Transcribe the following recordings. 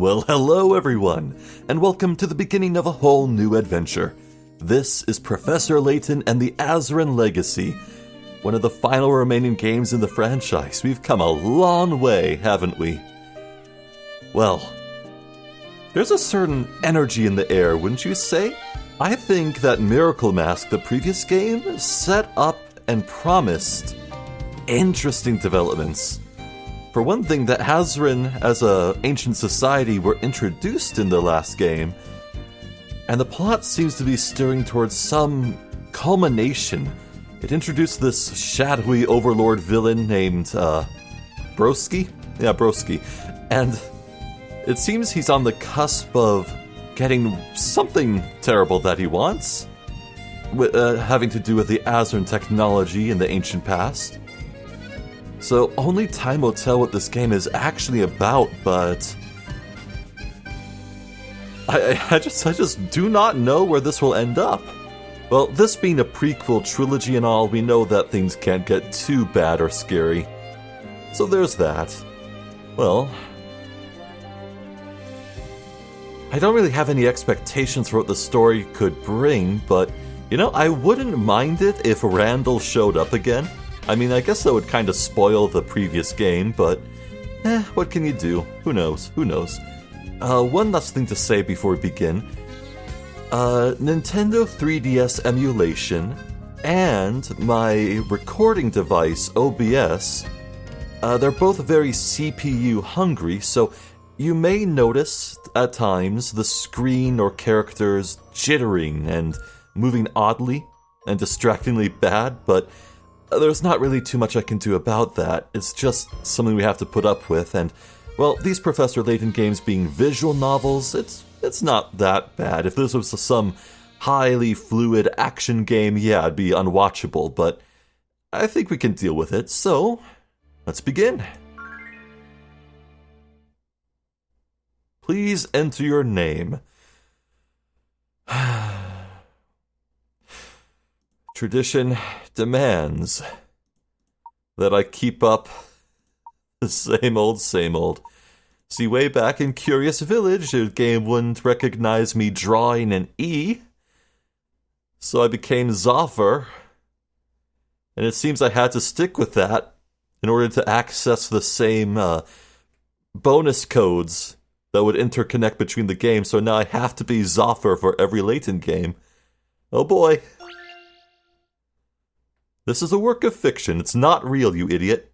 Well, hello everyone, and welcome to the beginning of a whole new adventure. This is Professor Layton and the Azran Legacy, one of the final remaining games in the franchise. We've come a long way, haven't we? Well, there's a certain energy in the air, wouldn't you say? I think that Miracle Mask, the previous game, set up and promised interesting developments. For one thing, that Azran as a ancient society were introduced in the last game, and the plot seems to be steering towards some culmination. It introduced this shadowy overlord villain named Broski? Yeah, Broski. And it seems he's on the cusp of getting something terrible that he wants, having to do with the Azran technology in the ancient past. So only time will tell what this game is actually about, but I just do not know where this will end up. Well, this being a prequel trilogy and all, we know that things can't get too bad or scary. So there's that. Well, I don't really have any expectations for what the story could bring, but, you know, I wouldn't mind it if Randall showed up again. I mean, I guess that would kind of spoil the previous game, but what can you do? Who knows? Who knows? One last thing to say before we begin. Nintendo 3DS emulation and my recording device, OBS, they're both very CPU hungry, so you may notice at times the screen or characters jittering and moving oddly and distractingly bad, but there's not really too much I can do about that. It's just something we have to put up with, and, well, these Professor Layton games being visual novels, it's not that bad. If this was some highly fluid action game, yeah, it'd be unwatchable, but I think we can deal with it, so let's begin. Please enter your name. Tradition demands that I keep up the same old, same old. See, way back in Curious Village, the game wouldn't recognize me drawing an E, so I became Zoffer, and it seems I had to stick with that in order to access the same bonus codes that would interconnect between the games, so now I have to be Zoffer for every Layton game. Oh boy. This is a work of fiction. It's not real, you idiot.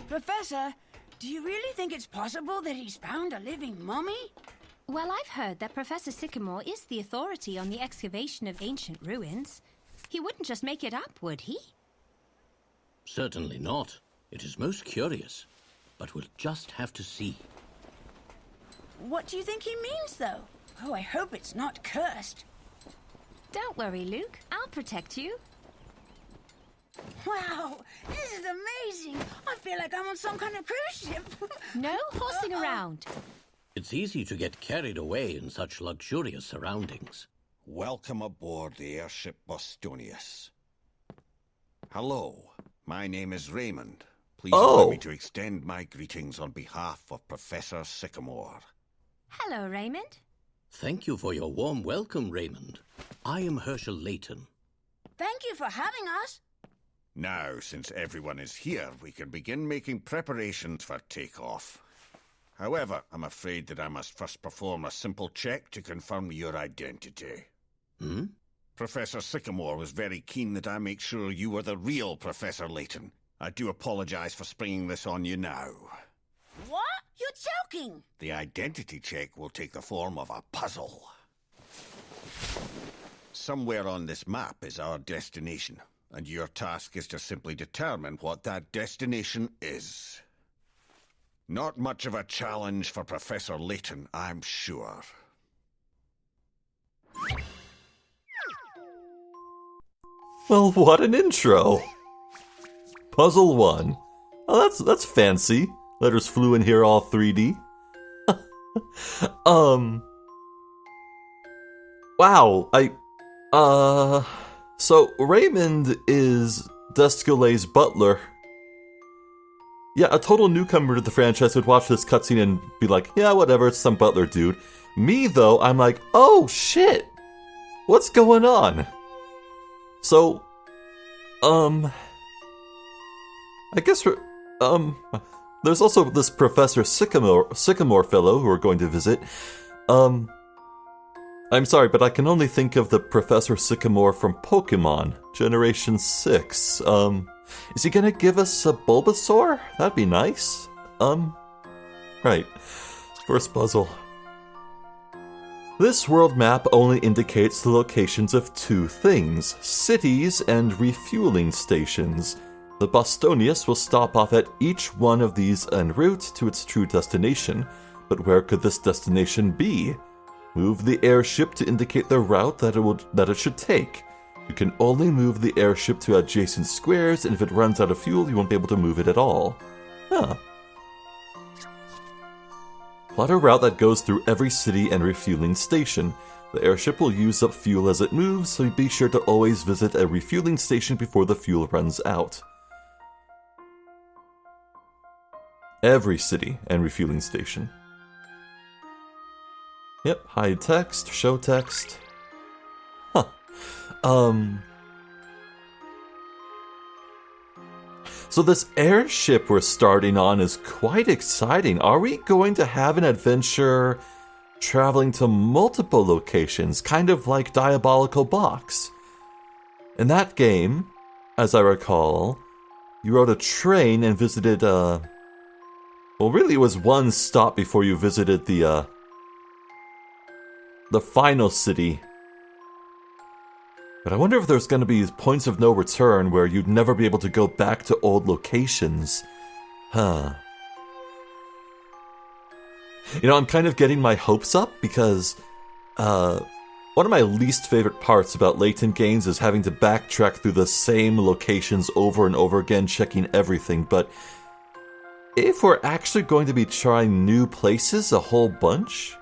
Professor, do you really think it's possible that he's found a living mummy? Well, I've heard that Professor Sycamore is the authority on the excavation of ancient ruins. He wouldn't just make it up, would he? Certainly not. It is most curious, but we'll just have to see. What do you think he means, though? Oh, I hope it's not cursed. Don't worry, Luke. I'll protect you. Wow, this is amazing. I feel like I'm on some kind of cruise ship. No horsing around. It's easy to get carried away in such luxurious surroundings. Welcome aboard the airship Bostonius. Hello, my name is Raymond. Please allow me to extend my greetings on behalf of Professor Sycamore. Hello, Raymond. Thank you for your warm welcome, Raymond. I am Hershel Layton. Thank you for having us. Now, since everyone is here, we can begin making preparations for takeoff. However, I'm afraid that I must first perform a simple check to confirm your identity. Professor Sycamore was very keen that I make sure you were the real Professor Layton. I do apologize for springing this on you now. What? You're joking. The identity check will take the form of a puzzle. Somewhere on this map is our destination, and your task is to simply determine what that destination is. Not much of a challenge for Professor Layton, I'm sure. Well, what an intro! Puzzle 1. Oh, that's fancy. Letters flew in here all 3D. Wow, so Raymond is Descolay's butler. Yeah, a total newcomer to the franchise would watch this cutscene and be like, yeah, whatever, it's some butler dude. Me, though, I'm like, oh, shit! What's going on? So, I guess there's also this Professor Sycamore fellow who we're going to visit. I'm sorry, but I can only think of the Professor Sycamore from Pokemon, Generation 6. Is he gonna give us a Bulbasaur? That'd be nice. Right. First puzzle. This world map only indicates the locations of two things, cities and refueling stations. The Bostonius will stop off at each one of these en route to its true destination. But where could this destination be? Move the airship to indicate the route that it should take. You can only move the airship to adjacent squares, and if it runs out of fuel, you won't be able to move it at all. Huh. Plot a route that goes through every city and refueling station. The airship will use up fuel as it moves, so be sure to always visit a refueling station before the fuel runs out. Every city and refueling station. Yep, hide text, show text. Huh. So this airship we're starting on is quite exciting. Are we going to have an adventure traveling to multiple locations, kind of like Diabolical Box? In that game, as I recall, you rode a train and visited, well, really it was one stop before you visited the final city. But I wonder if there's going to be points of no return where you'd never be able to go back to old locations. Huh. You know, I'm kind of getting my hopes up because one of my least favorite parts about Layton games is having to backtrack through the same locations over and over again, checking everything. But if we're actually going to be trying new places a whole bunch,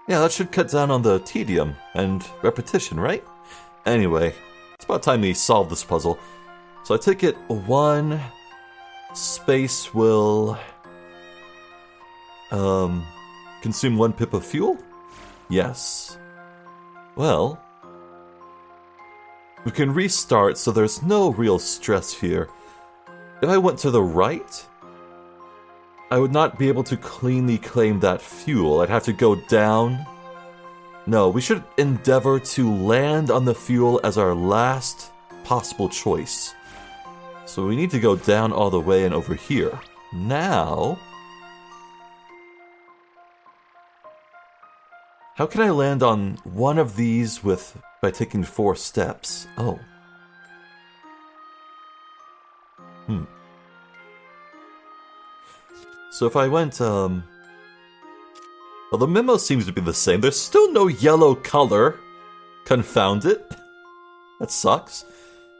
yeah, that should cut down on the tedium and repetition, right? Anyway, it's about time we solve this puzzle. So I take it one space will consume 1 pip of fuel? Yes. Well, we can restart, so there's no real stress here. If I went to the right, I would not be able to cleanly claim that fuel. I'd have to go down. No, we should endeavor to land on the fuel as our last possible choice. So we need to go down all the way and over here. Now, how can I land on one of these by taking 4 steps? Oh. So if I went, well, the memo seems to be the same. There's still no yellow color. Confound it. That sucks.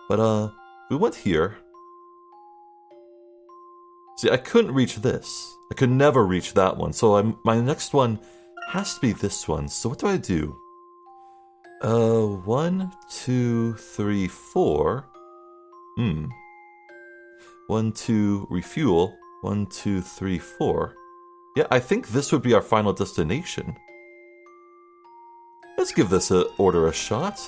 But, we went here. See, I couldn't reach this. I could never reach that one. So my next one has to be this one. So what do I do? 1, 2, 3, 4. 1, 2, refuel. 1, 2, 3, 4. Yeah, I think this would be our final destination. Let's give this order a shot.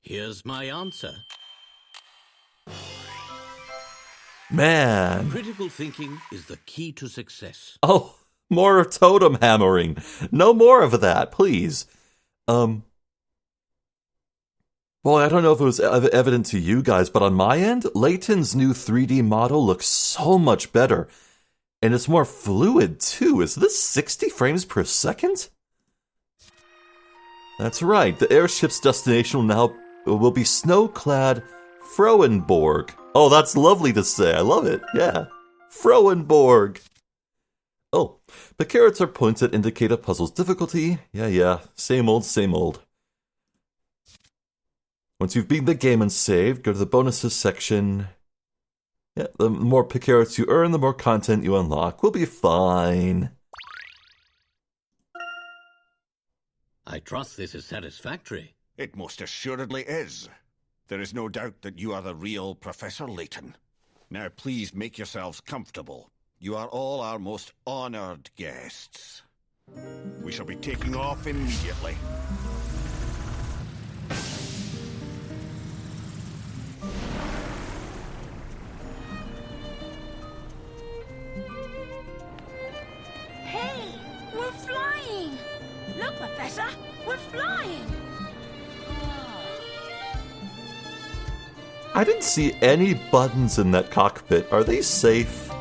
Here's my answer. Man. Critical thinking is the key to success. Oh, more totem hammering. No more of that, please. Well, I don't know if it was evident to you guys, but on my end, Layton's new 3D model looks so much better. And it's more fluid, too. Is this 60 frames per second? That's right. The airship's destination will be snow-clad Froenborg. Oh, that's lovely to say. I love it. Yeah. Froenborg. Oh, The carrots are points that indicate a puzzle's difficulty. Yeah, same old, same old. Once you've beaten the game and saved, go to the bonuses section. Yeah, the more carrots you earn, the more content you unlock. We'll be fine. I trust this is satisfactory. It most assuredly is. There is no doubt that you are the real Professor Layton. Now please make yourselves comfortable. You are all our most honored guests. We shall be taking off immediately. Hey, we're flying! Look, Professor, we're flying! I didn't see any buttons in that cockpit. Are they safe?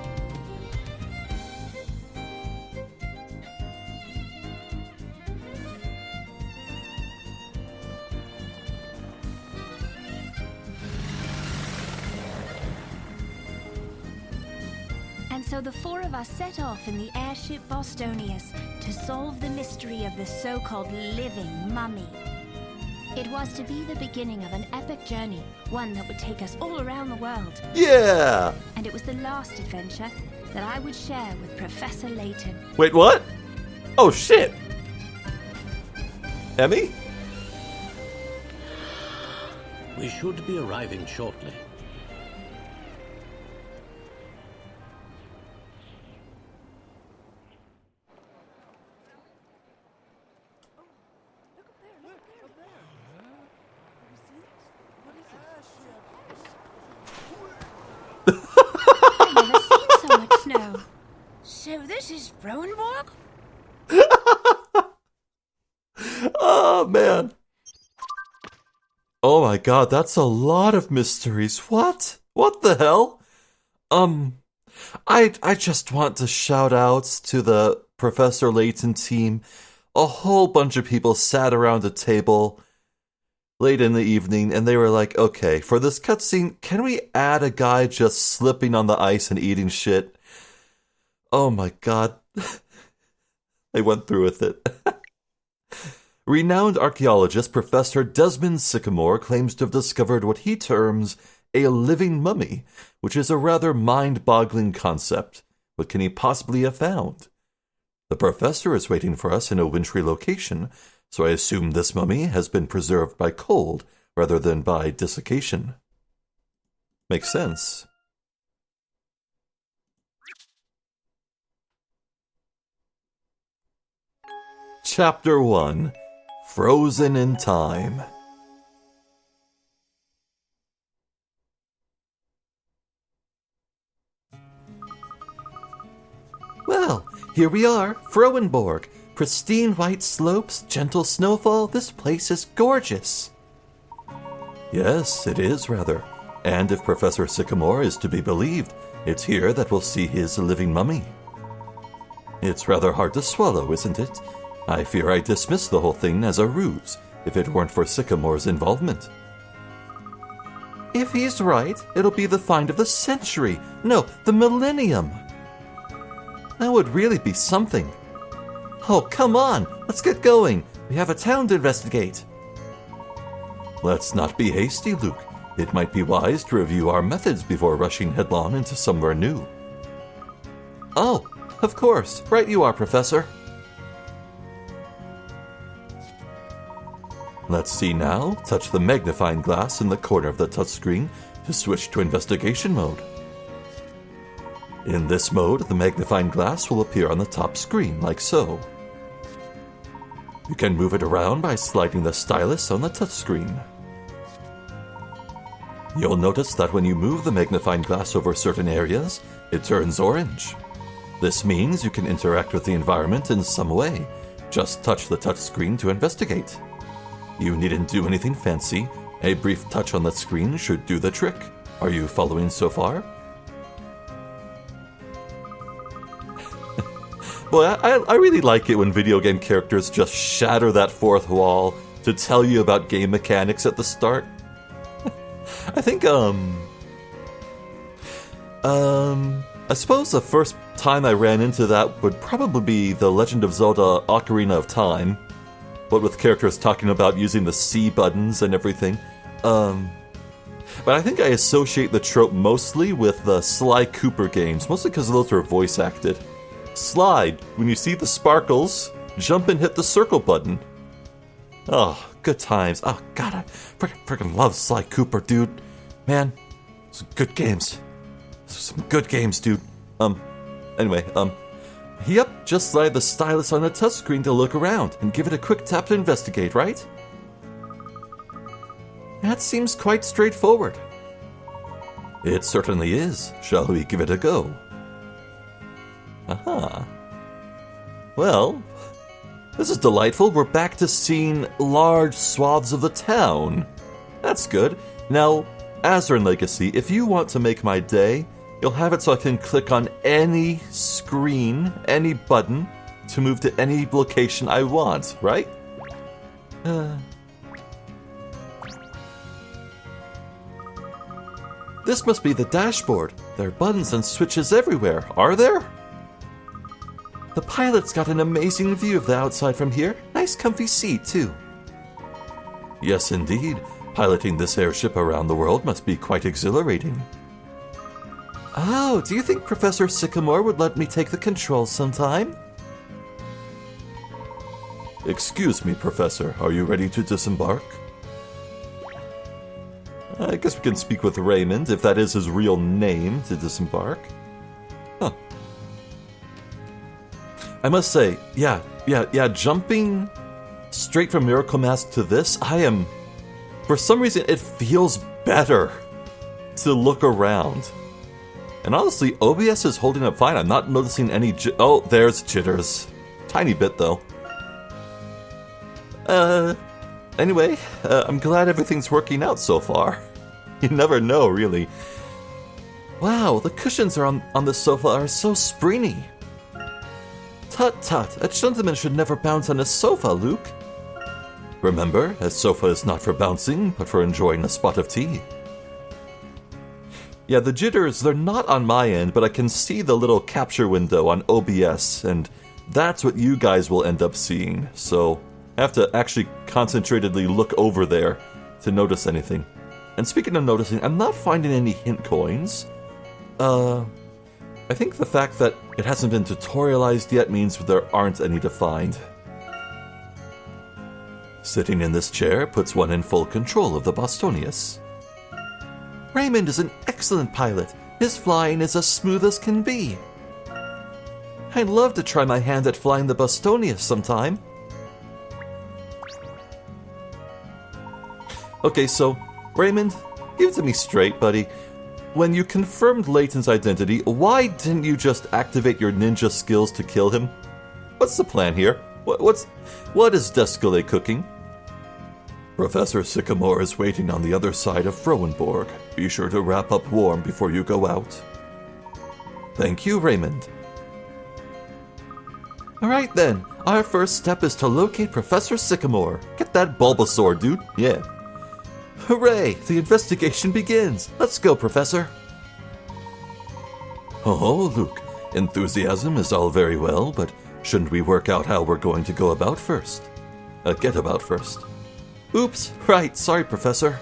And so the four of us set off in the airship Bostonius to solve the mystery of the so-called living mummy. It was to be the beginning of an epic journey, one that would take us all around the world. Yeah! And it was the last adventure that I would share with Professor Layton. Wait, what? Oh, shit! Emmy? We should be arriving shortly. I've never seen so much snow. So this is Rowenborg? Oh, man. Oh my god, that's a lot of mysteries. What? What the hell? I just want to shout out to the Professor Layton team. A whole bunch of people sat around a table late in the evening, and they were like, okay, for this cutscene, can we add a guy just slipping on the ice and eating shit? Oh my god. They went through with it. Renowned archaeologist Professor Desmond Sycamore claims to have discovered what he terms a living mummy, which is a rather mind-boggling concept. What can he possibly have found? The professor is waiting for us in a wintry location, so I assume this mummy has been preserved by cold rather than by desiccation. Makes sense. Chapter 1: Frozen in Time. Well, here we are, Frowenborg. Pristine white slopes, gentle snowfall, this place is gorgeous. Yes, it is rather. And if Professor Sycamore is to be believed, it's here that we'll see his living mummy. It's rather hard to swallow, isn't it? I fear I dismiss the whole thing as a ruse, if it weren't for Sycamore's involvement. If he's right, it'll be the find of the century. No, the millennium. That would really be something. Oh, come on, let's get going. We have a town to investigate. Let's not be hasty, Luke. It might be wise to review our methods before rushing headlong into somewhere new. Oh, of course. Right you are, Professor. Let's see now. Touch the magnifying glass in the corner of the touchscreen to switch to investigation mode. In this mode, the magnifying glass will appear on the top screen, like so. You can move it around by sliding the stylus on the touchscreen. You'll notice that when you move the magnifying glass over certain areas, it turns orange. This means you can interact with the environment in some way. Just touch the touchscreen to investigate. You needn't do anything fancy. A brief touch on the screen should do the trick. Are you following so far? Boy, I really like it when video game characters just shatter that fourth wall to tell you about game mechanics at the start. I suppose the first time I ran into that would probably be The Legend of Zelda Ocarina of Time, but with characters talking about using the C buttons and everything. But I think I associate the trope mostly with the Sly Cooper games, mostly because those are voice acted. Slide, when you see the sparkles, jump and hit the circle button. Oh, good times. Oh, God, I freaking love Sly Cooper, dude. Man, some good games. Some good games, dude. Anyway, yep, just slide the stylus on the touchscreen to look around and give it a quick tap to investigate, right? That seems quite straightforward. It certainly is. Shall we give it a go? Aha. Well, this is delightful. We're back to seeing large swaths of the town. That's good. Now, Azran Legacy, if you want to make my day, you'll have it so I can click on any screen, any button, to move to any location I want, right? This must be the dashboard. There are buttons and switches everywhere, are there? The pilot's got an amazing view of the outside from here. Nice comfy seat, too. Yes, indeed. Piloting this airship around the world must be quite exhilarating. Oh, do you think Professor Sycamore would let me take the controls sometime? Excuse me, Professor. Are you ready to disembark? I guess we can speak with Raymond, if that is his real name, to disembark. Huh. I must say, yeah, jumping straight from Miracle Mask to this, for some reason, it feels better to look around. And honestly, OBS is holding up fine. I'm not noticing any oh, there's jitters. Tiny bit, though. Anyway, I'm glad everything's working out so far. You never know, really. Wow, the cushions on the sofa are so springy. Tut, a gentleman should never bounce on a sofa, Luke. Remember, a sofa is not for bouncing, but for enjoying a spot of tea. Yeah, the jitters, they're not on my end, but I can see the little capture window on OBS, and that's what you guys will end up seeing. So I have to actually concentratedly look over there to notice anything. And speaking of noticing, I'm not finding any hint coins. I think the fact that it hasn't been tutorialized yet means there aren't any to find. Sitting in this chair puts one in full control of the Bostonius. Raymond is an excellent pilot. His flying is as smooth as can be. I'd love to try my hand at flying the Bostonius sometime. Okay, so, Raymond, give it to me straight, buddy. When you confirmed Layton's identity, why didn't you just activate your ninja skills to kill him? What's the plan here? What is Descale cooking? Professor Sycamore is waiting on the other side of Frowenborg. Be sure to wrap up warm before you go out. Thank you, Raymond. Alright then, our first step is to locate Professor Sycamore. Get that Bulbasaur, dude. Yeah. Hooray! The investigation begins! Let's go, Professor! Oh, Luke. Enthusiasm is all very well, but shouldn't we work out how we're going to go about first? Get about first. Oops, right, sorry, Professor.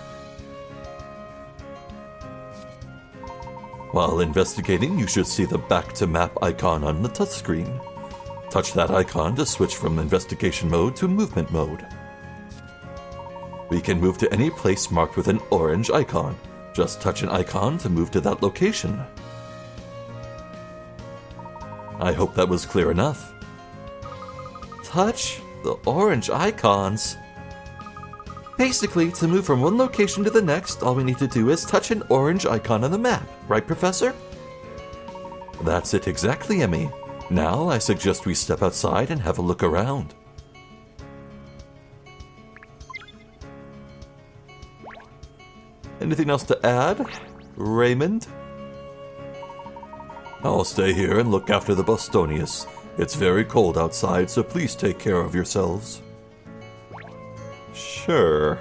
While investigating, you should see the back-to-map icon on the touchscreen. Touch that icon to switch from investigation mode to movement mode. We can move to any place marked with an orange icon. Just touch an icon to move to that location. I hope that was clear enough. Touch the orange icons. Basically, to move from one location to the next, all we need to do is touch an orange icon on the map. Right, Professor? That's it exactly, Emmy. Now, I suggest we step outside and have a look around. Anything else to add, Raymond? I'll stay here and look after the Bostonius. It's very cold outside, so please take care of yourselves. Sure.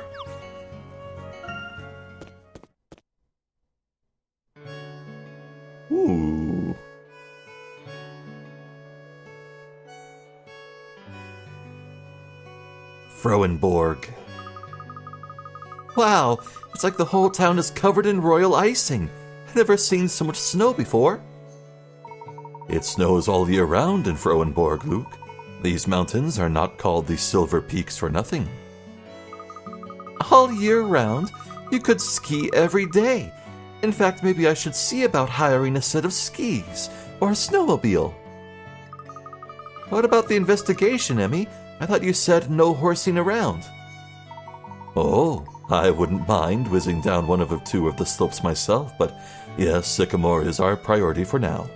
Ooh. Froenborg. Wow, it's like the whole town is covered in royal icing. I've never seen so much snow before. It snows all year round in Froenborg, Luke. These mountains are not called the Silver Peaks for nothing. All year round? You could ski every day. In fact, maybe I should see about hiring a set of skis or a snowmobile. What about the investigation, Emmy? I thought you said no horsing around. Oh, I wouldn't mind whizzing down one of two of the slopes myself, but yes, Sycamore is our priority for now.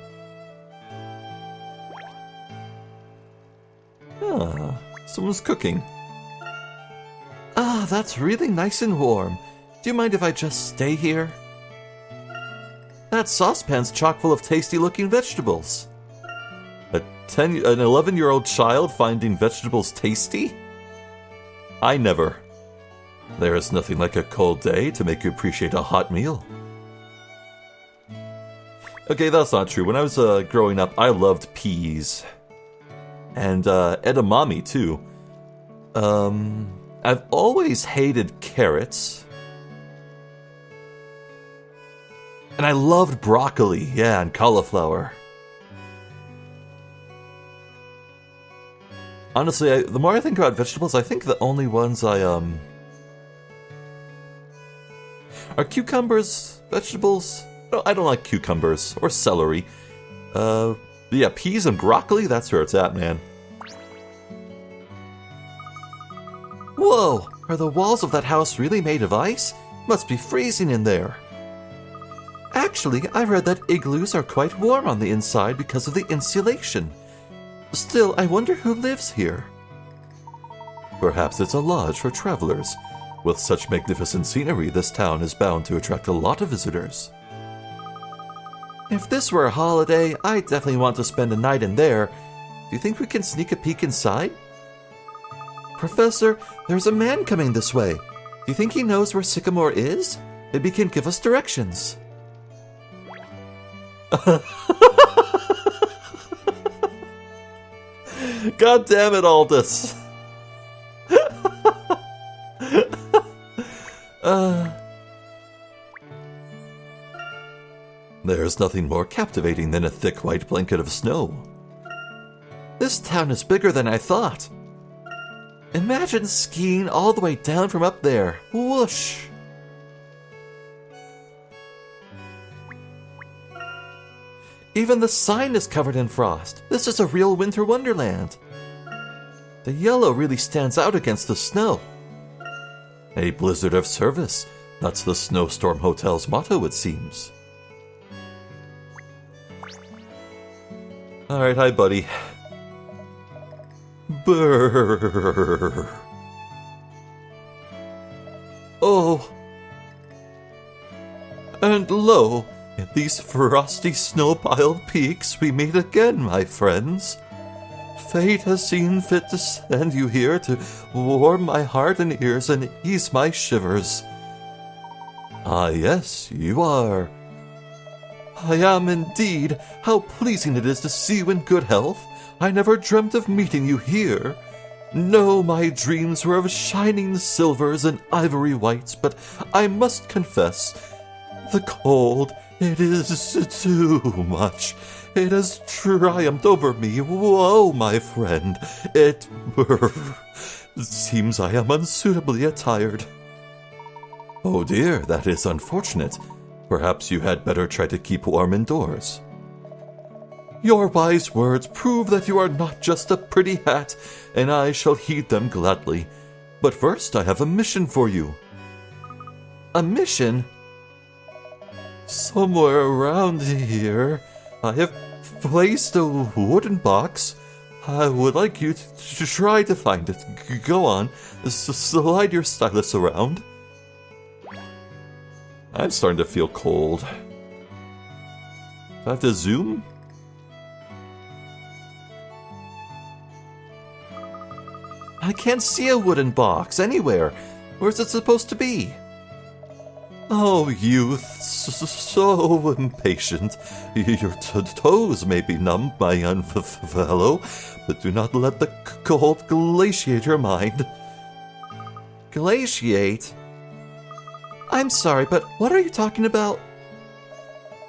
Ah, someone's cooking. Ah, that's really nice and warm. Do you mind if I just stay here? That saucepan's chock full of tasty-looking vegetables. An 11-year-old child finding vegetables tasty? I never. There is nothing like a cold day to make you appreciate a hot meal. Okay, that's not true. When I was growing up, I loved peas. And edamame, too. I've always hated carrots. And I loved broccoli, yeah, and cauliflower. Honestly, the more I think about vegetables, I think the only ones Are cucumbers vegetables? No, I don't like cucumbers or celery. Yeah, peas and broccoli, that's where it's at, man. Whoa! Are the walls of that house really made of ice? Must be freezing in there. Actually, I read that igloos are quite warm on the inside because of the insulation. Still, I wonder who lives here. Perhaps it's a lodge for travelers. With such magnificent scenery, this town is bound to attract a lot of visitors. If this were a holiday, I'd definitely want to spend a night in there. Do you think we can sneak a peek inside? Professor, there's a man coming this way. Do you think he knows where Sycamore is? Maybe he can give us directions. God damn it, Aldous. There's nothing more captivating than a thick white blanket of snow. This town is bigger than I thought. Imagine skiing all the way down from up there. Whoosh! Even the sign is covered in frost. This is a real winter wonderland. The yellow really stands out against the snow. A blizzard of service. That's the Snowstorm Hotel's motto, it seems. Alright, hi, buddy. Brrr. Oh. And lo, in these frosty snow-piled peaks we meet again, my friends. Fate has seen fit to send you here to warm my heart and ears and ease my shivers. Ah, yes, you are. I am indeed. How pleasing it is to see you in good health. I never dreamt of meeting you here. No, my dreams were of shining silvers and ivory whites, but I must confess, the cold, it is too much. It has triumphed over me. Whoa, my friend. It seems I am unsuitably attired. Oh dear, that is unfortunate. Perhaps you had better try to keep warm indoors. Your wise words prove that you are not just a pretty hat, and I shall heed them gladly. But first, I have a mission for you. A mission? Somewhere around here, I have placed a wooden box. I would like you to try to find it. Go on, slide your stylus around. I'm starting to feel cold. Do I have to zoom? I can't see a wooden box anywhere. Where's it supposed to be? Oh, youth, so impatient. Your toes may be numb, my young fellow, but do not let the cold glaciate your mind. Glaciate? I'm sorry, but what are you talking about?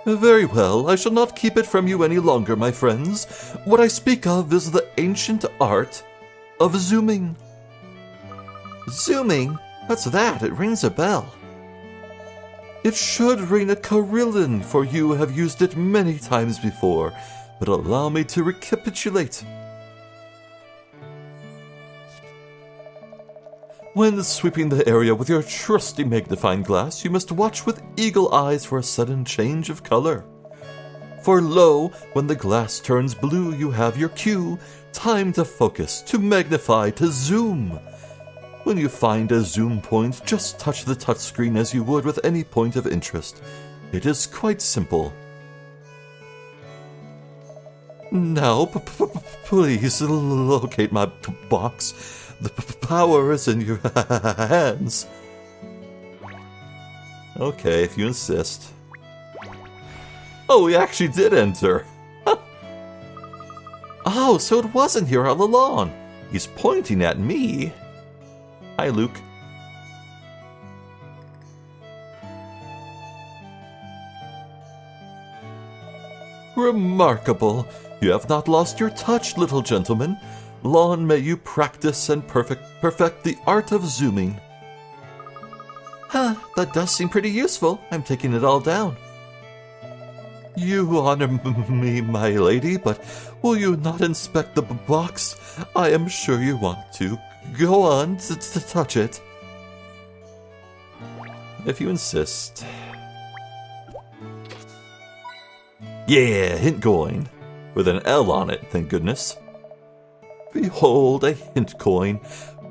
Very well, I shall not keep it from you any longer, my friends. What I speak of is the ancient art of zooming. Zooming? What's that? It rings a bell. It should ring a carillon, for you have used it many times before, but allow me to recapitulate. When sweeping the area with your trusty magnifying glass, you must watch with eagle eyes for a sudden change of color. For lo, when the glass turns blue, you have your cue, time to focus, to magnify, to zoom. When you find a zoom point, just touch the touchscreen as you would with any point of interest. It is quite simple. Now, please locate my box. The power is in your hands. Okay, if you insist. Oh, we actually did enter. Oh, so it wasn't here all along. He's pointing at me. Hi, Luke. Remarkable. You have not lost your touch, little gentleman. Long may you practice and perfect the art of zooming. Huh, that does seem pretty useful. I'm taking it all down. You honor me, my lady, but will you not inspect the box? I am sure you want to. Go on to touch it. If you insist. Yeah, hint coin. With an L on it, thank goodness. Behold a hint coin.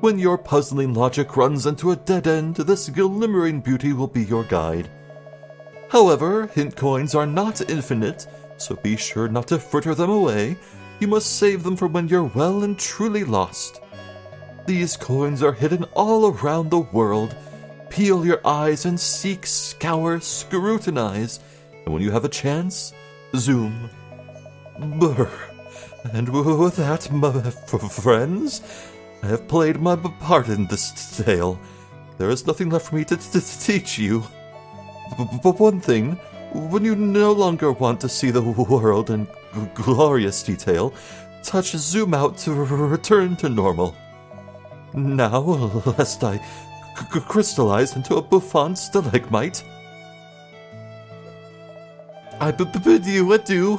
When your puzzling logic runs into a dead end, this glimmering beauty will be your guide. However, hint coins are not infinite, so be sure not to fritter them away. You must save them for when you're well and truly lost. These coins are hidden all around the world. Peel your eyes and seek, scour, scrutinize, and when you have a chance, zoom. Brr. And with that, my friends, I have played my part in this tale. There is nothing left for me to teach you. But one thing, when you no longer want to see the world in glorious detail, touch zoom out to return to normal. Now, lest I crystallize into a bouffant stalagmite, I bid you adieu.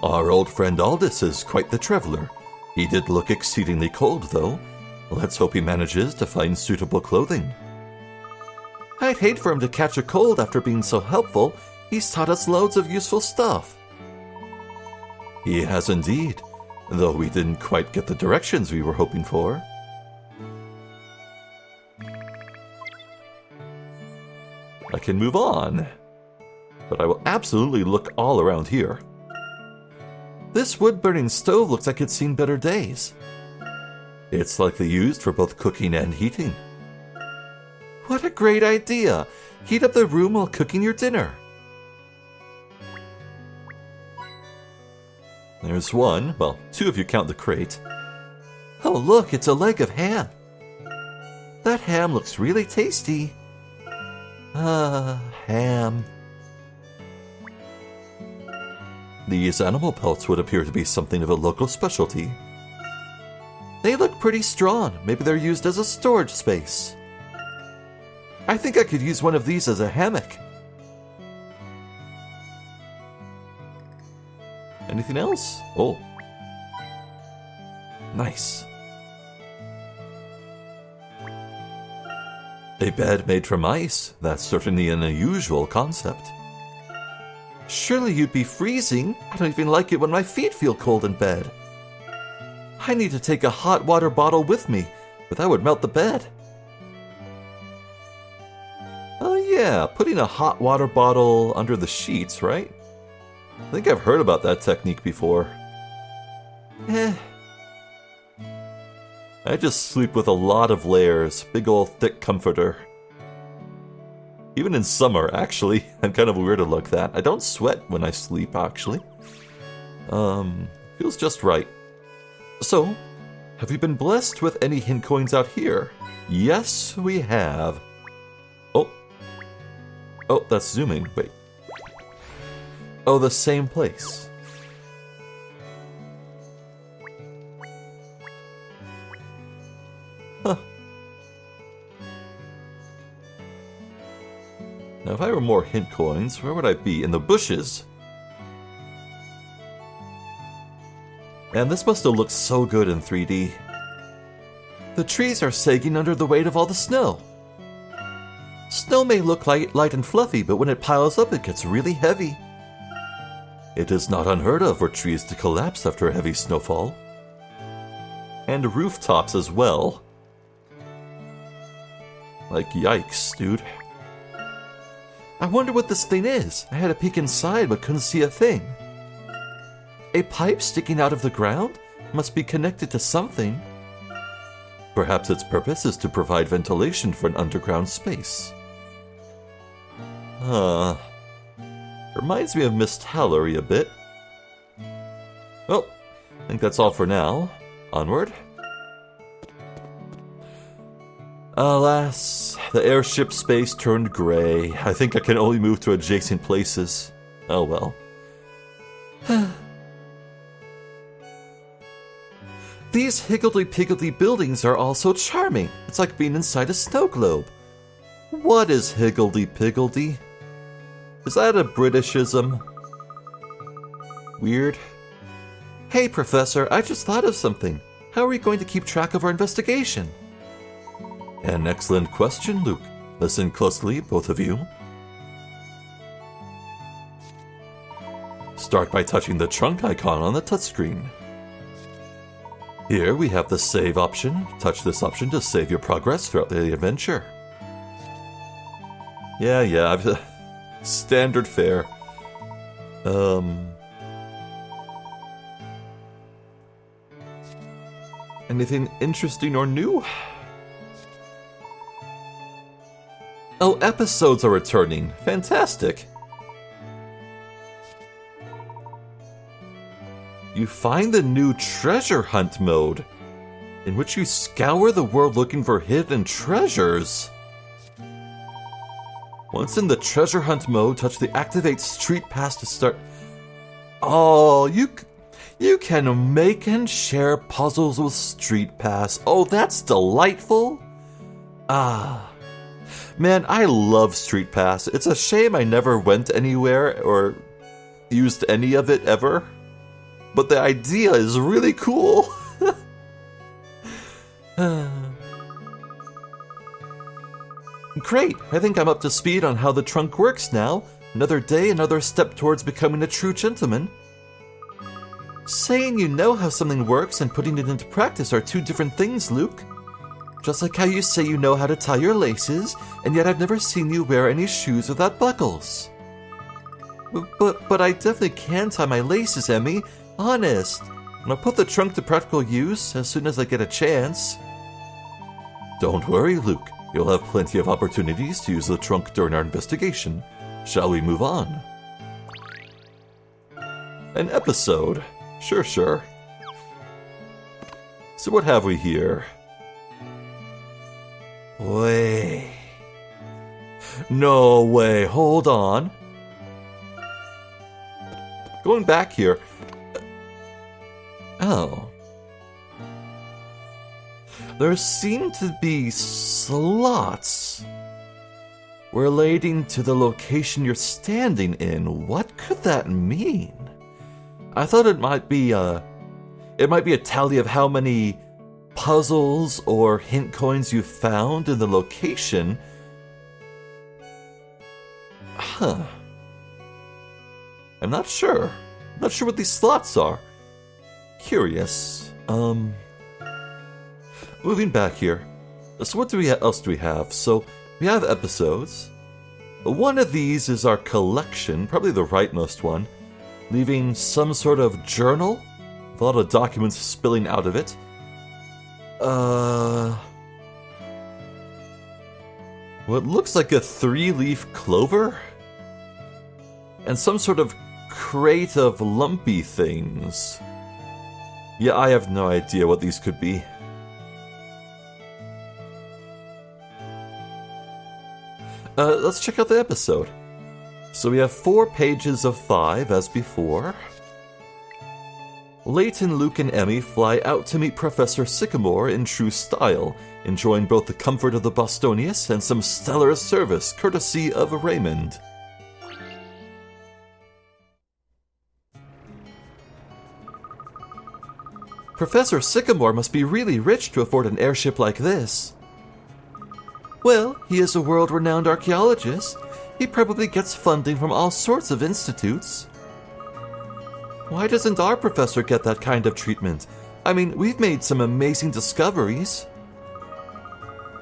Our old friend Aldous is quite the traveler. He did look exceedingly cold, though. Let's hope he manages to find suitable clothing. I'd hate for him to catch a cold after being so helpful. He's taught us loads of useful stuff. He has indeed, though we didn't quite get the directions we were hoping for. I can move on, but I will absolutely look all around here. This wood-burning stove looks like it's seen better days. It's likely used for both cooking and heating. What a great idea! Heat up the room while cooking your dinner. There's one, well, two if you count the crate. Oh look, it's a leg of ham. That ham looks really tasty. Ham. These animal pelts would appear to be something of a local specialty. They look pretty strong. Maybe they're used as a storage space. I think I could use one of these as a hammock. Anything else? Oh. Nice. A bed made from ice. That's certainly an unusual concept. Surely you'd be freezing. I don't even like it when my feet feel cold in bed. I need to take a hot water bottle with me, but that would melt the bed. Oh yeah, putting a hot water bottle under the sheets, right? I think I've heard about that technique before. I just sleep with a lot of layers, big old thick comforter. Even in summer, actually. I'm kind of weird like that. I don't sweat when I sleep, actually. Feels just right. So, Have we been blessed with any hint coins out here? Yes, we have. Oh. Oh, that's zooming. Wait. Oh, the same place. Huh. Now, if I were more hint coins, where would I be? In the bushes. And this must have looked so good in 3D. The trees are sagging under the weight of all the snow. Snow may look light and fluffy, but when it piles up, it gets really heavy. It is not unheard of for trees to collapse after a heavy snowfall. And rooftops as well. Like, yikes, dude. I wonder what this thing is. I had a peek inside, but couldn't see a thing. A pipe sticking out of the ground? Must be connected to something. Perhaps its purpose is to provide ventilation for an underground space. Reminds me of Miss Tallery a bit. Well, I think that's all for now. Onward. Alas, the airship space turned gray. I think I can only move to adjacent places. Oh well. These higgledy-piggledy buildings are all so charming. It's like being inside a snow globe. What is higgledy-piggledy? Is that a Britishism? Weird. Hey, Professor, I just thought of something. How are we going to keep track of our investigation? An excellent question, Luke. Listen closely, both of you. Start by touching the trunk icon on the touchscreen. Here we have the save option. Touch this option to save your progress throughout the adventure. Yeah, standard fare. Anything interesting or new? Oh, episodes are returning. Fantastic. You find the new treasure hunt mode, in which you scour the world looking for hidden treasures. Once in the treasure hunt mode, touch the activate street pass to start. Oh, you can make and share puzzles with street pass. Oh, that's delightful. Man, I love street pass. It's a shame I never went anywhere or used any of it ever. But the idea is really cool. Great, I think I'm up to speed on how the trunk works now. Another day, another step towards becoming a true gentleman. Saying you know how something works and putting it into practice are two different things, Luke. Just like how you say you know how to tie your laces, and yet I've never seen you wear any shoes without buckles. But I definitely can tie my laces, Emmy. Honest. And I'll put the trunk to practical use as soon as I get a chance. Don't worry, Luke. You'll have plenty of opportunities to use the trunk during our investigation. Shall we move on? An episode. Sure. So what have we here? Wait. No way. Hold on. Going back here. Oh. There seem to be slots relating to the location you're standing in. What could that mean? I thought it might be a tally of how many puzzles or hint coins you found in the location. Huh. I'm not sure. I'm not sure what these slots are. Curious. Moving back here. So what else do we have? So we have episodes. One of these is our collection, probably the rightmost one, leaving some sort of journal with a lot of documents spilling out of it. What looks like a 3-leaf clover? And some sort of crate of lumpy things. Yeah, I have no idea what these could be. Let's check out the episode. So we have 4 pages of 5, as before. Layton, Luke, and Emmy fly out to meet Professor Sycamore in true style, enjoying both the comfort of the Bostonius and some stellar service courtesy of Raymond. Professor Sycamore must be really rich to afford an airship like this. Well, he is a world-renowned archaeologist. He probably gets funding from all sorts of institutes. Why doesn't our professor get that kind of treatment? I mean, we've made some amazing discoveries.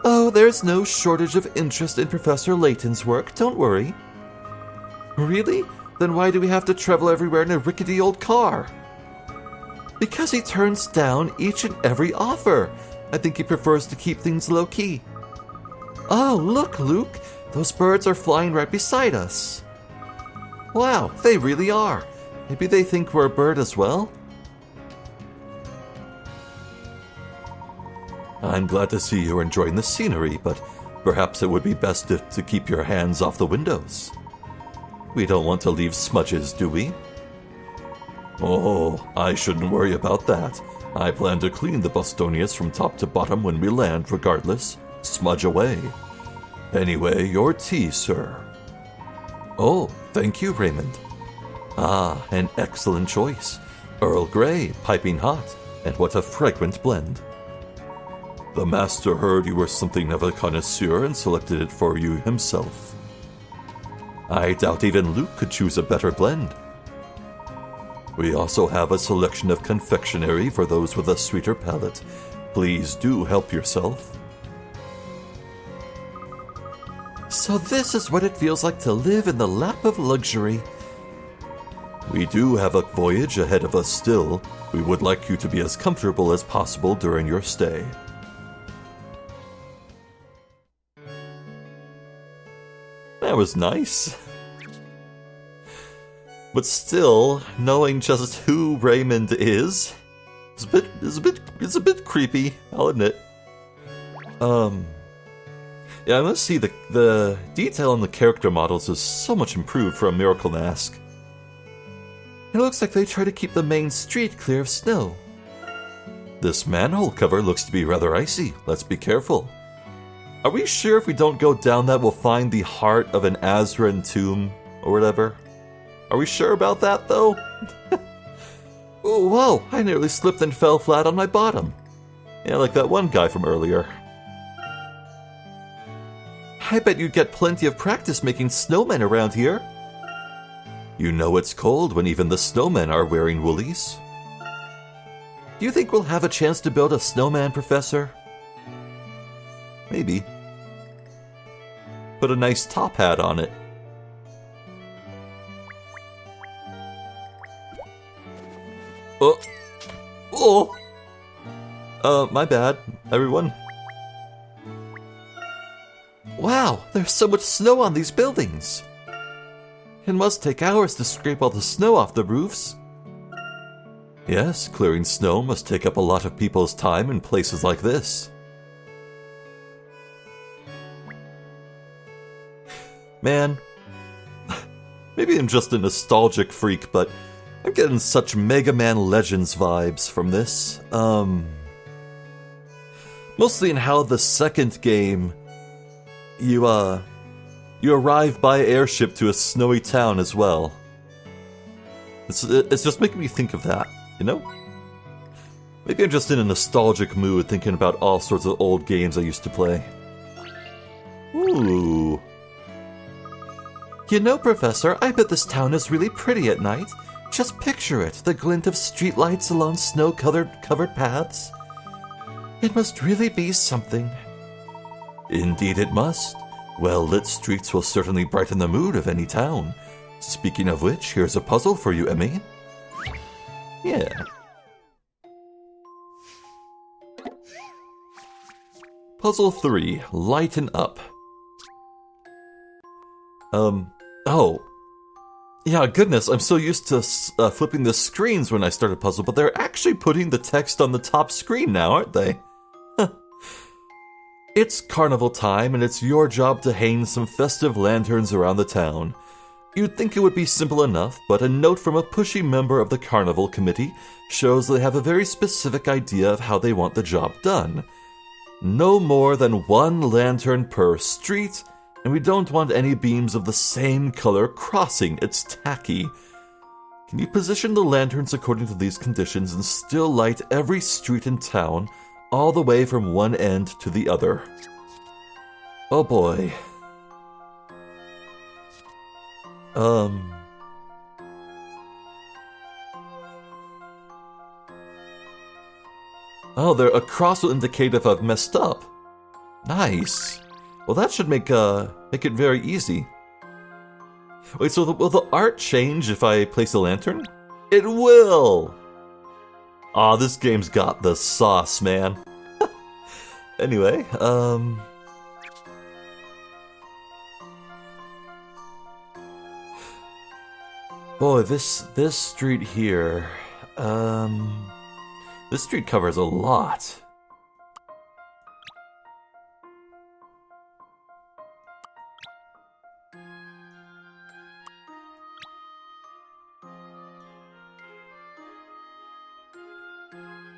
Oh, there's no shortage of interest in Professor Layton's work, don't worry. Really? Then why do we have to travel everywhere in a rickety old car? Because he turns down each and every offer. I think he prefers to keep things low-key. Oh, look, Luke. Those birds are flying right beside us. Wow, they really are. Maybe they think we're a bird as well? I'm glad to see you're enjoying the scenery, but perhaps it would be best to keep your hands off the windows. We don't want to leave smudges, do we? Oh, I shouldn't worry about that. I plan to clean the Bostonius from top to bottom when we land, regardless. Smudge away. Anyway, your tea, sir. Oh, thank you, Raymond. Ah, an excellent choice. Earl Grey, piping hot, and what a fragrant blend. The master heard you were something of a connoisseur and selected it for you himself. I doubt even Luke could choose a better blend. We also have a selection of confectionery for those with a sweeter palate. Please do help yourself. So this is what it feels like to live in the lap of luxury. We do have a voyage ahead of us still. We would like you to be as comfortable as possible during your stay. That was nice. But still, knowing just who Raymond is a bit creepy, I'll admit. Yeah, I must see the detail on the character models is so much improved for a Miracle Mask. It looks like they try to keep the main street clear of snow. This manhole cover looks to be rather icy. Let's be careful. Are we sure if we don't go down that we'll find the heart of an Azran tomb or whatever? Are we sure about that, though? Oh, whoa, I nearly slipped and fell flat on my bottom. Yeah, like that one guy from earlier. I bet you'd get plenty of practice making snowmen around here. You know it's cold when even the snowmen are wearing woolies. Do you think we'll have a chance to build a snowman, Professor? Maybe. Put a nice top hat on it. My bad, everyone. Wow, there's so much snow on these buildings. It must take hours to scrape all the snow off the roofs. Yes, clearing snow must take up a lot of people's time in places like this. Man, maybe I'm just a nostalgic freak, but I'm getting such Mega Man Legends vibes from this. Mostly in how the second game, you arrive by airship to a snowy town as well. It's just making me think of that, you know? Maybe I'm just in a nostalgic mood thinking about all sorts of old games I used to play. Ooh. You know, Professor, I bet this town is really pretty at night. Just picture it, the glint of streetlights along snow-covered paths. It must really be something. Indeed it must. Well-lit streets will certainly brighten the mood of any town. Speaking of which, here's a puzzle for you, Emmy. Yeah. Puzzle 3. Lighten up. Oh. Yeah, goodness, I'm so used to flipping the screens when I start a puzzle, but they're actually putting the text on the top screen now, aren't they? It's carnival time, and it's your job to hang some festive lanterns around the town. You'd think it would be simple enough, but a note from a pushy member of the carnival committee shows they have a very specific idea of how they want the job done. No more than 1 lantern per street, and we don't want any beams of the same color crossing. It's tacky. Can you position the lanterns according to these conditions and still light every street in town, all the way from one end to the other? Oh boy. Oh, a cross will indicate if I've messed up. Nice. Well, that should make it very easy. Wait, so will the art change if I place a lantern? It will! Aw, this game's got the sauce, man. Anyway, boy, this street here, this street covers a lot.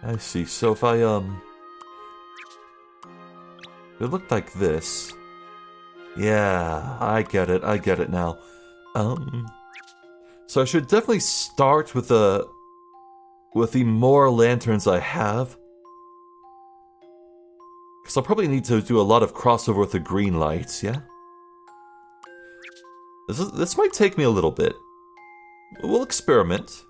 I see. So if it looked like this. Yeah, I get it now. So I should definitely start with the more lanterns I have. Because I'll probably need to do a lot of crossover with the green lights, yeah? This might take me a little bit. We'll experiment.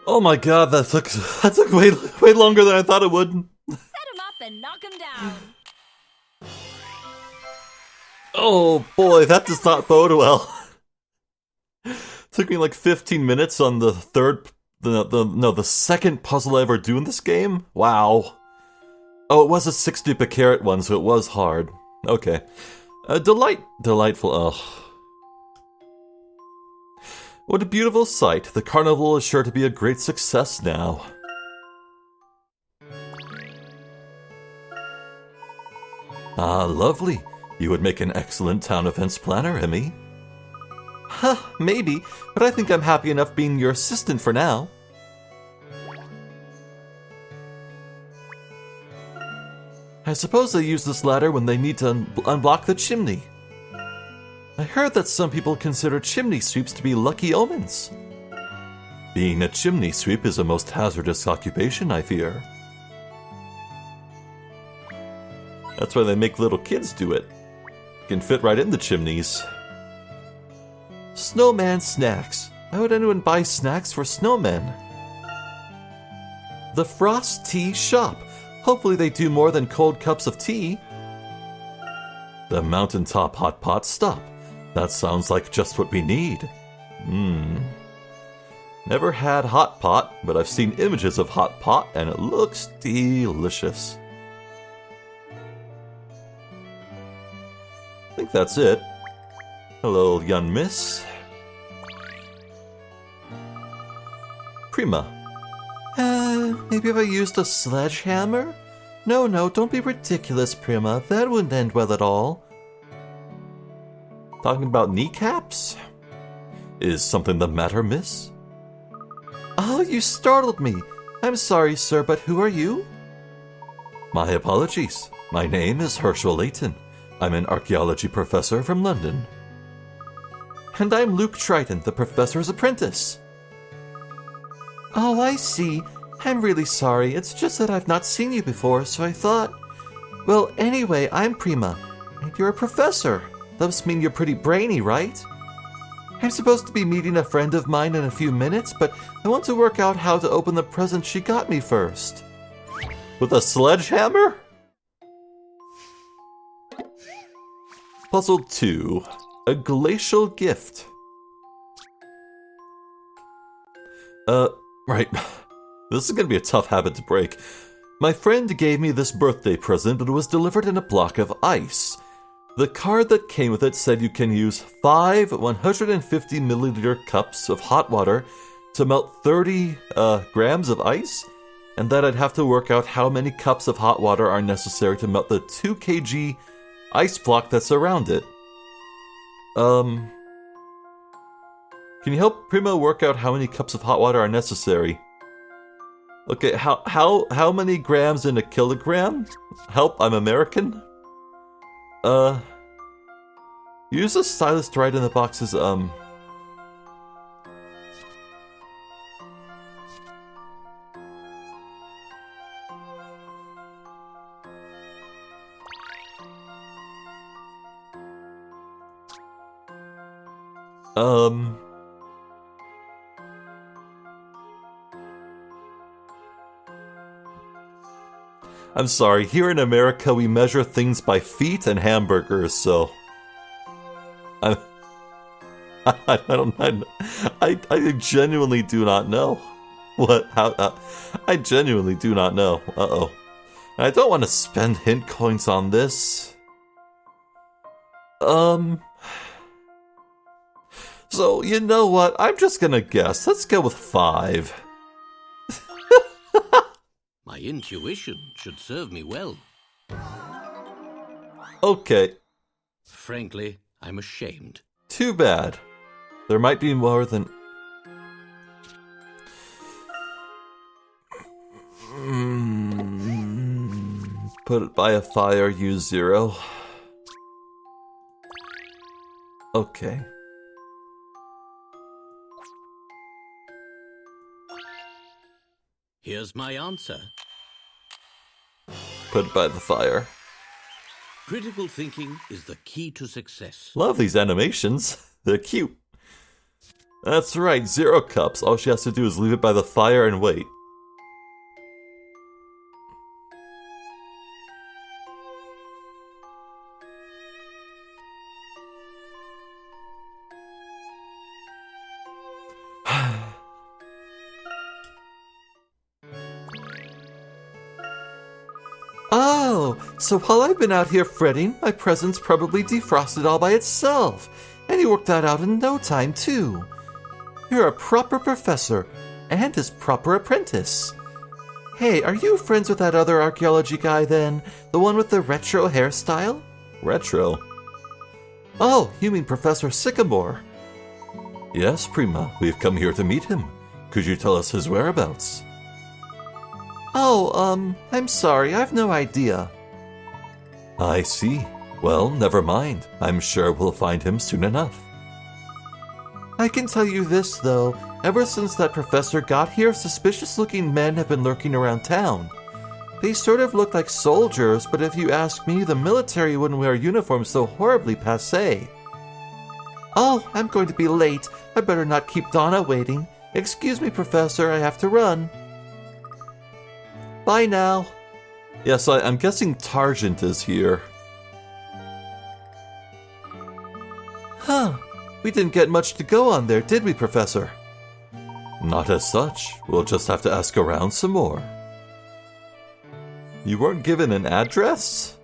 Oh my god, that took way longer than I thought it would. Set him up and knock him down. Oh boy, that does not bode well. Took me like 15 minutes on the second puzzle I ever do in this game. Wow. Oh, it was a 60 per carat one, so it was hard. Okay. Delightful. Ugh. What a beautiful sight. The carnival is sure to be a great success now. Ah, lovely. You would make an excellent town events planner, Emmy. Huh, maybe, but I think I'm happy enough being your assistant for now. I suppose they use this ladder when they need to unblock the chimney. I heard that some people consider chimney sweeps to be lucky omens. Being a chimney sweep is a most hazardous occupation, I fear. That's why they make little kids do it. Can fit right in the chimneys. Snowman snacks. Why would anyone buy snacks for snowmen? The Frost Tea Shop. Hopefully they do more than cold cups of tea. The Mountaintop Hot Pot Stop. That sounds like just what we need. Never had hot pot, but I've seen images of hot pot and it looks delicious. I think that's it. Hello, young miss. Prima. Maybe if I used a sledgehammer? No, don't be ridiculous, Prima. That wouldn't end well at all. Talking about kneecaps? Is something the matter, miss? Oh, you startled me. I'm sorry, sir, but who are you? My apologies. My name is Hershel Layton. I'm an archaeology professor from London. And I'm Luke Triton, the professor's apprentice. Oh, I see. I'm really sorry. It's just that I've not seen you before, so I thought... Well, anyway, I'm Prima, and you're a professor. That must mean you're pretty brainy, right? I'm supposed to be meeting a friend of mine in a few minutes, but I want to work out how to open the present she got me first. With a sledgehammer? Puzzle 2. A glacial gift. Right. This is gonna be a tough habit to break. My friend gave me this birthday present, but it was delivered in a block of ice. The card that came with it said you can use 5 150 milliliter cups of hot water to melt 30 grams of ice, and that I'd have to work out how many cups of hot water are necessary to melt the 2 kg ice block that's around it. Can you help Primo work out how many cups of hot water are necessary? Okay, how many grams in a kilogram? Help, I'm American. Use a stylus to write in the boxes, I'm sorry, here in America we measure things by feet and hamburgers, so... I genuinely do not know. What? How? I genuinely do not know. Uh-oh. And I don't want to spend hint coins on this. So, you know what? I'm just gonna guess. Let's go with 5. My intuition should serve me well. Okay. Frankly, I'm ashamed. Too bad. There might be more than... Put it by a fire, use 0. Okay. Here's my answer. Put it by the fire. Critical thinking is the key to success. Love these animations. They're cute. That's right, 0 cups. All she has to do is leave it by the fire and wait. Oh, so while I've been out here fretting, my present's probably defrosted all by itself. And you worked that out in no time, too. You're a proper professor, and his proper apprentice. Hey, are you friends with that other archaeology guy, then? The one with the retro hairstyle? Retro? Oh, you mean Professor Sycamore. Yes, Prima, we've come here to meet him. Could you tell us his whereabouts? Oh, I'm sorry, I've no idea. I see. Well, never mind. I'm sure we'll find him soon enough. I can tell you this, though. Ever since that professor got here, suspicious-looking men have been lurking around town. They sort of look like soldiers, but if you ask me, the military wouldn't wear uniforms so horribly passé. Oh, I'm going to be late. I better not keep Donna waiting. Excuse me, Professor, I have to run. Bye now. Yes, I'm guessing Targent is here. Huh. We didn't get much to go on there, did we, Professor? Not as such. We'll just have to ask around some more. You weren't given an address?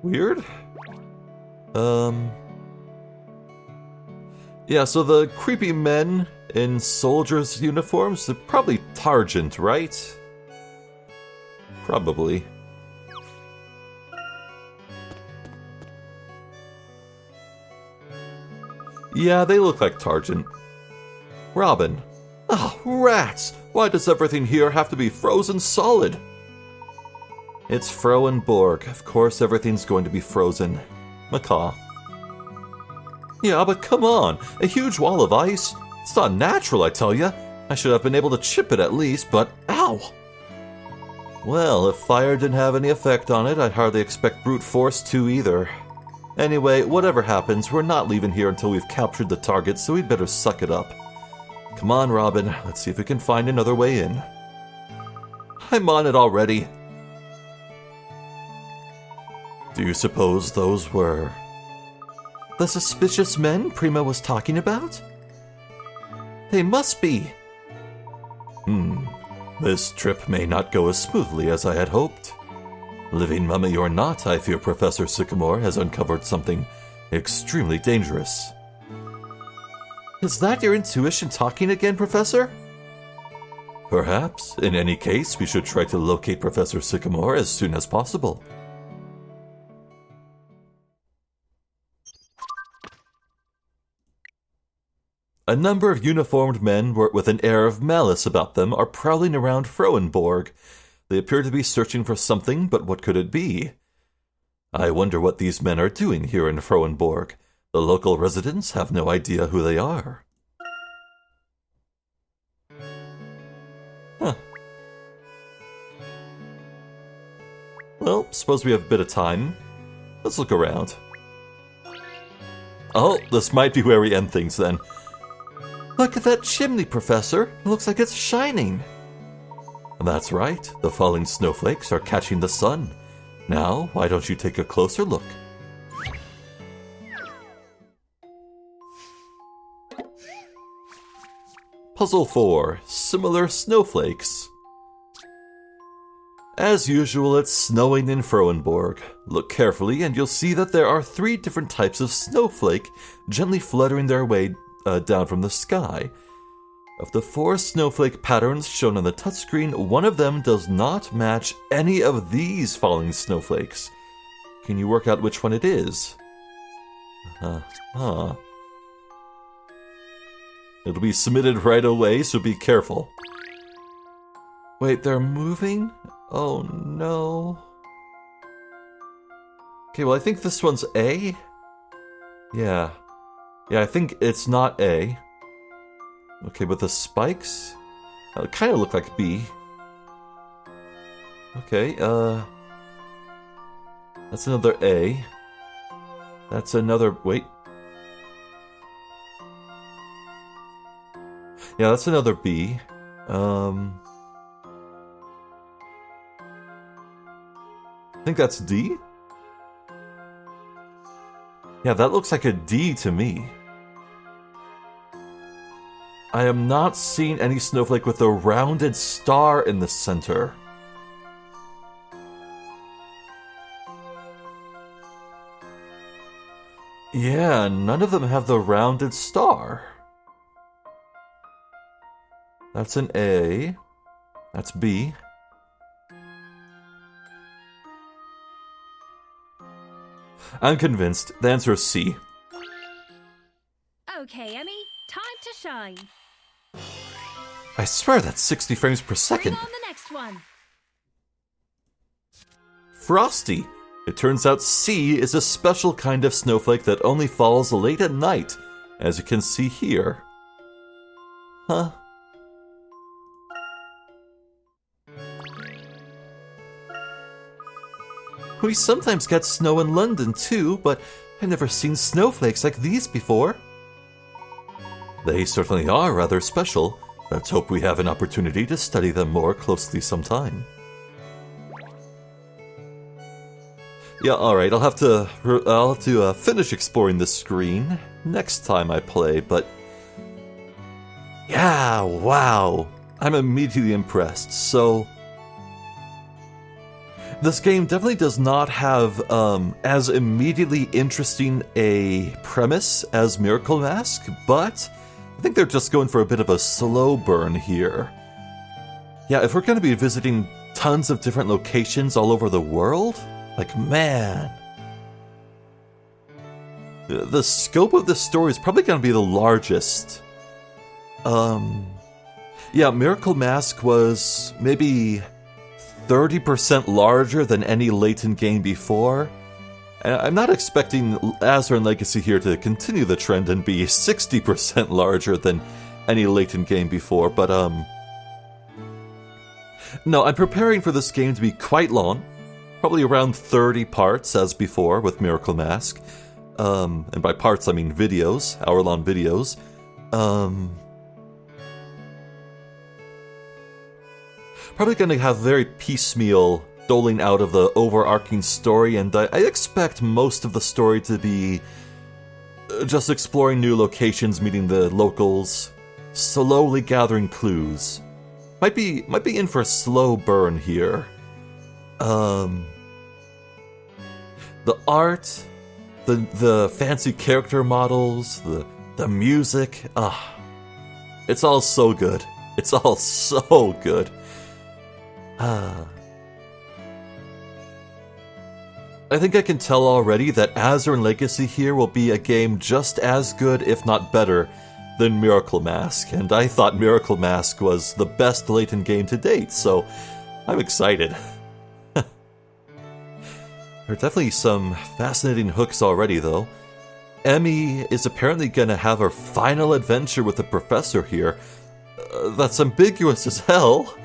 Weird. Yeah, so the creepy men in soldiers' uniforms, they're probably Targent, right? Probably. Yeah, they look like Targent. Robin. Ah, rats! Why does everything here have to be frozen solid? It's Frohenborg. Of course everything's going to be frozen. Macaw. Yeah, but come on. A huge wall of ice? It's not natural, I tell ya. I should have been able to chip it at least, but ow! Well, if fire didn't have any effect on it, I'd hardly expect brute force to either. Anyway, whatever happens, we're not leaving here until we've captured the target, so we'd better suck it up. Come on, Robin, let's see if we can find another way in. I'm on it already. Do you suppose those were the suspicious men Prima was talking about? They must be. This trip may not go as smoothly as I had hoped. Living mummy or not, I fear Professor Sycamore has uncovered something extremely dangerous. Is that your intuition talking again, Professor? Perhaps. In any case, we should try to locate Professor Sycamore as soon as possible. A number of uniformed men with an air of malice about them are prowling around Froenborg. They appear to be searching for something, but what could it be? I wonder what these men are doing here in Froenborg. The local residents have no idea who they are. Huh. Well, suppose we have a bit of time. Let's look around. Oh, this might be where we end things then. Look at that chimney, Professor. It looks like it's shining. That's right. The falling snowflakes are catching the sun. Now, why don't you take a closer look? Puzzle 4. Similar snowflakes. As usual, it's snowing in Froenborg. Look carefully and you'll see that there are 3 different types of snowflake gently fluttering their way down from the sky. Of the 4 snowflake patterns shown on the touchscreen, one of them does not match any of these falling snowflakes. Can you work out which one it is? It'll be submitted right away, so be careful. Wait, they're moving? Oh no. Okay, well I think this one's A? Yeah, I think it's not A. Okay, but the spikes? Kind of look like B. Okay, that's another A. That's another... wait. Yeah, that's another B. I think that's D? Yeah, that looks like a D to me. I am not seeing any snowflake with a rounded star in the center. Yeah, none of them have the rounded star. That's an A. That's B. I'm convinced. The answer is C. Okay, Emmy, time to shine. I swear that's 60 frames per second. Bring on the next one. Frosty. It turns out C is a special kind of snowflake that only falls late at night, as you can see here. Huh? We sometimes get snow in London too, but I've never seen snowflakes like these before. They certainly are rather special. Let's hope we have an opportunity to study them more closely sometime. Yeah, alright, I'll have to finish exploring this screen next time I play, but... yeah, wow! I'm immediately impressed, so... this game definitely does not have as immediately interesting a premise as Miracle Mask, but I think they're just going for a bit of a slow burn here. Yeah, if we're going to be visiting tons of different locations all over the world, like, man. The scope of this story is probably going to be the largest. Yeah, Miracle Mask was maybe 30% larger than any Layton game before. And I'm not expecting Azran Legacy here to continue the trend and be 60% larger than any Layton game before, but no, I'm preparing for this game to be quite long, probably around 30 parts as before with Miracle Mask. And by parts I mean videos, hour-long videos. probably going to have very piecemeal doling out of the overarching story, and I expect most of the story to be just exploring new locations, meeting the locals, slowly gathering clues. Might be in for a slow burn here. The art, the fancy character models, the music, it's all so good. It's all so good. I think I can tell already that Azran Legacy here will be a game just as good, if not better, than Miracle Mask, and I thought Miracle Mask was the best Layton game to date, so I'm excited. There are definitely some fascinating hooks already, though. Emmy is apparently going to have her final adventure with the professor here. That's ambiguous as hell.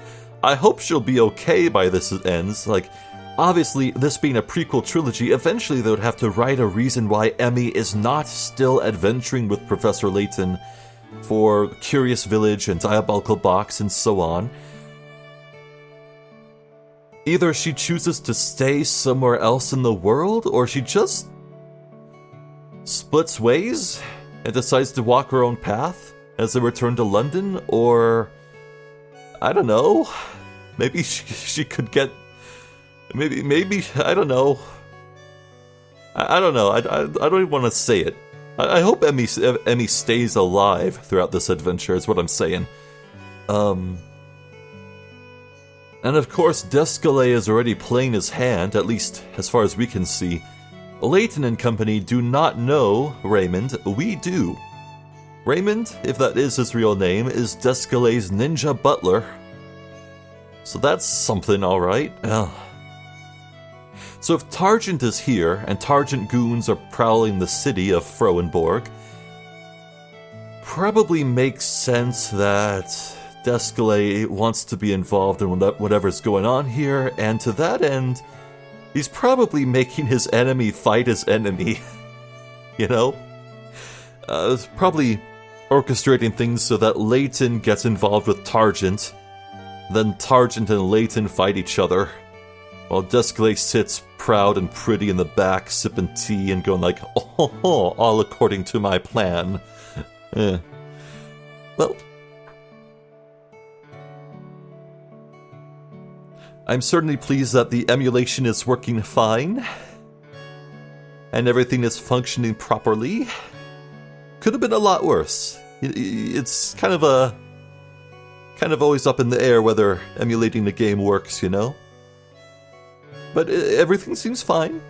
I hope she'll be okay by this ends. Like, obviously, this being a prequel trilogy, eventually they would have to write a reason why Emmy is not still adventuring with Professor Layton for Curious Village and Diabolical Box and so on. Either she chooses to stay somewhere else in the world, or she just splits ways and decides to walk her own path as they return to London, or I don't know. Maybe she could get. Maybe I don't know. I don't know. I don't even want to say it. I hope Emmy stays alive throughout this adventure. Is what I'm saying. And of course, Descalais is already playing his hand, at least as far as we can see. Layton and company do not know Raymond. We do. Raymond, if that is his real name, is Descalais' ninja butler. So that's something, alright. So if Targent is here, and Targent goons are prowling the city of Froenborg, probably makes sense that Descalais wants to be involved in whatever's going on here, and to that end, he's probably making his enemy fight his enemy. You know? Probably orchestrating things so that Layton gets involved with Targent, then Targent and Layton fight each other, while Descalais sits proud and pretty in the back, sipping tea and going like, oh, all according to my plan. Well, I'm certainly pleased that the emulation is working fine, and everything is functioning properly. Could have been a lot worse. It's kind of always up in the air whether emulating the game works, you know? But everything seems fine.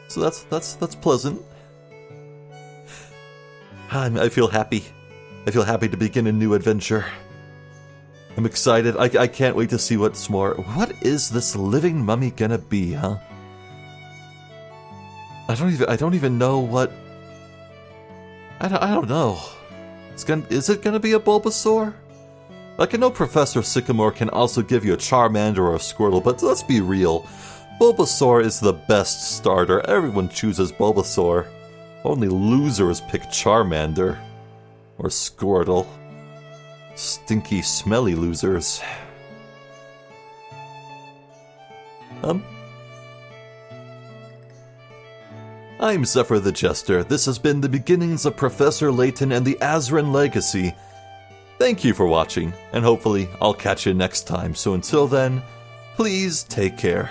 So that's pleasant. I feel happy. I feel happy to begin a new adventure. I'm excited. I can't wait to see what's more. What is this living mummy gonna be, huh? I don't even know what. I don't know. Is it gonna be a Bulbasaur? Like, I know Professor Sycamore can also give you a Charmander or a Squirtle, but let's be real. Bulbasaur is the best starter. Everyone chooses Bulbasaur. Only losers pick Charmander. Or Squirtle. Stinky, smelly losers. I'm Zephyr the Jester. This has been the beginnings of Professor Layton and the Azran Legacy. Thank you for watching, and hopefully I'll catch you next time. So until then, please take care.